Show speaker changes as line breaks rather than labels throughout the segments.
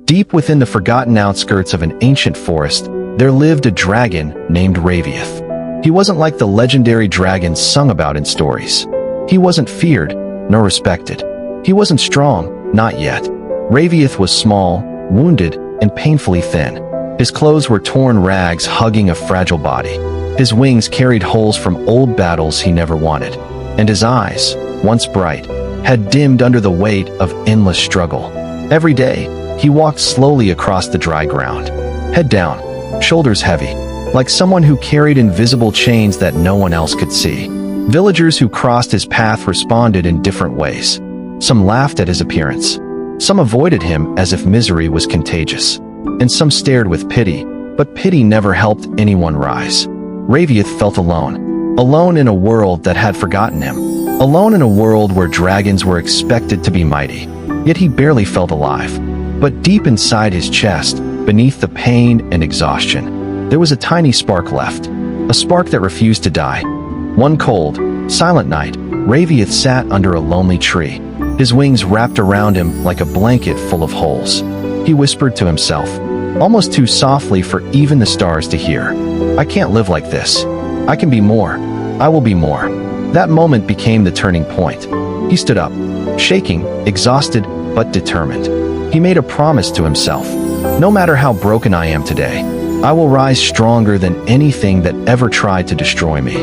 Deep within the forgotten outskirts of an ancient forest, there lived a dragon named Raviath. He wasn't like the legendary dragons sung about in stories. He wasn't feared, nor respected. He wasn't strong, not yet. Raviath was small, wounded, and painfully thin. His clothes were torn rags hugging a fragile body. His wings carried holes from old battles he never wanted. And his eyes, once bright, had dimmed under the weight of endless struggle. Every day, he walked slowly across the dry ground, head down, shoulders heavy, like someone who carried invisible chains that no one else could see. Villagers who crossed his path responded in different ways. Some laughed at his appearance. Some avoided him as if misery was contagious. And some stared with pity, but pity never helped anyone rise. Raviath felt alone. Alone in a world that had forgotten him. Alone in a world where dragons were expected to be mighty. Yet he barely felt alive. But deep inside his chest, beneath the pain and exhaustion, there was a tiny spark left. A spark that refused to die. One cold, silent night, Raviath sat under a lonely tree. His wings wrapped around him like a blanket full of holes. He whispered to himself, almost too softly for even the stars to hear, "I can't live like this. I can be more. I will be more." That moment became the turning point. He stood up, shaking, exhausted, but determined. He made a promise to himself. No matter how broken I am today, I will rise stronger than anything that ever tried to destroy me.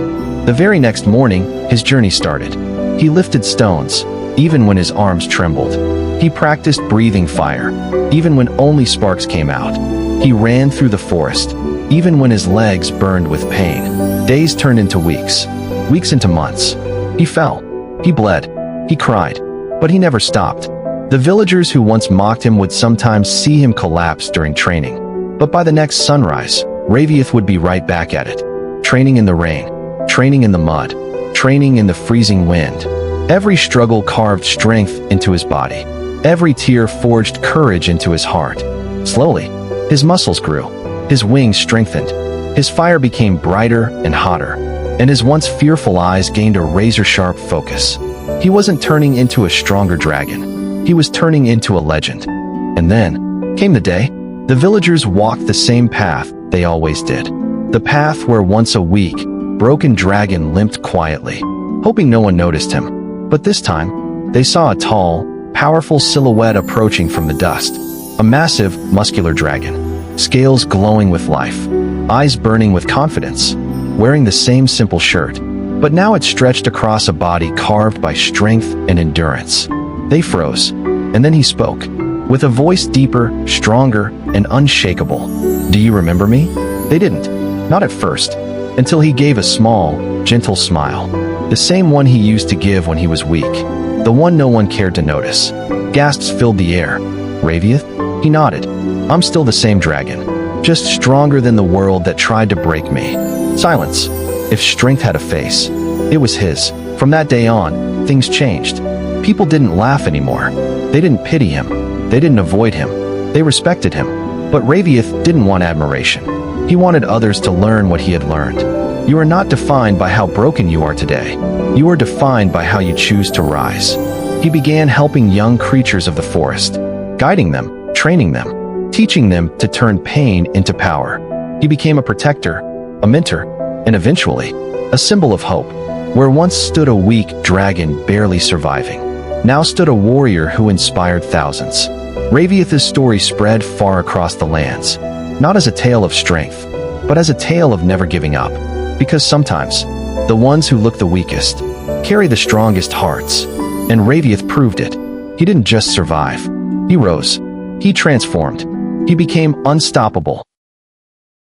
The very next morning, his journey started. He lifted stones, even when his arms trembled. He practiced breathing fire, even when only sparks came out. He ran through the forest, even when his legs burned with pain. Days turned into weeks, weeks into months. He fell, he bled, he cried, but he never stopped. The villagers who once mocked him would sometimes see him collapse during training. But by the next sunrise, Raviath would be right back at it. Training in the rain, training in the mud, training in the freezing wind. Every struggle carved strength into his body. Every tear forged courage into his heart. Slowly, his muscles grew. His wings strengthened. His fire became brighter and hotter. And his once fearful eyes gained a razor-sharp focus. He wasn't turning into a stronger dragon. He was turning into a legend. And then came the day. The villagers walked the same path they always did. The path where once a weak, broken dragon limped quietly, hoping no one noticed him. But this time, they saw a tall, powerful silhouette approaching from the dust. A massive, muscular dragon, scales glowing with life, eyes burning with confidence, wearing the same simple shirt. But now it stretched across a body carved by strength and endurance. They froze, and then he spoke, with a voice deeper, stronger, and unshakable. "Do you remember me?" They didn't, not at first, until he gave a small, gentle smile. The same one he used to give when he was weak. The one no one cared to notice. Gasps filled the air. "Raviath?" He nodded. "I'm still the same dragon, just stronger than the world that tried to break me." Silence. If strength had a face, it was his. From that day on, things changed. People didn't laugh anymore. They didn't pity him. They didn't avoid him. They respected him. But Raviath didn't want admiration. He wanted others to learn what he had learned. You are not defined by how broken you are today. You are defined by how you choose to rise. He began helping young creatures of the forest, guiding them, training them, teaching them to turn pain into power. He became a protector, a mentor, and eventually, a symbol of hope. Where once stood a weak dragon barely surviving, now stood a warrior who inspired thousands. Raviath's story spread far across the lands, not as a tale of strength, but as a tale of never giving up. Because sometimes, the ones who look the weakest carry the strongest hearts. And Raviath proved it. He didn't just survive. He rose. He transformed. He became unstoppable.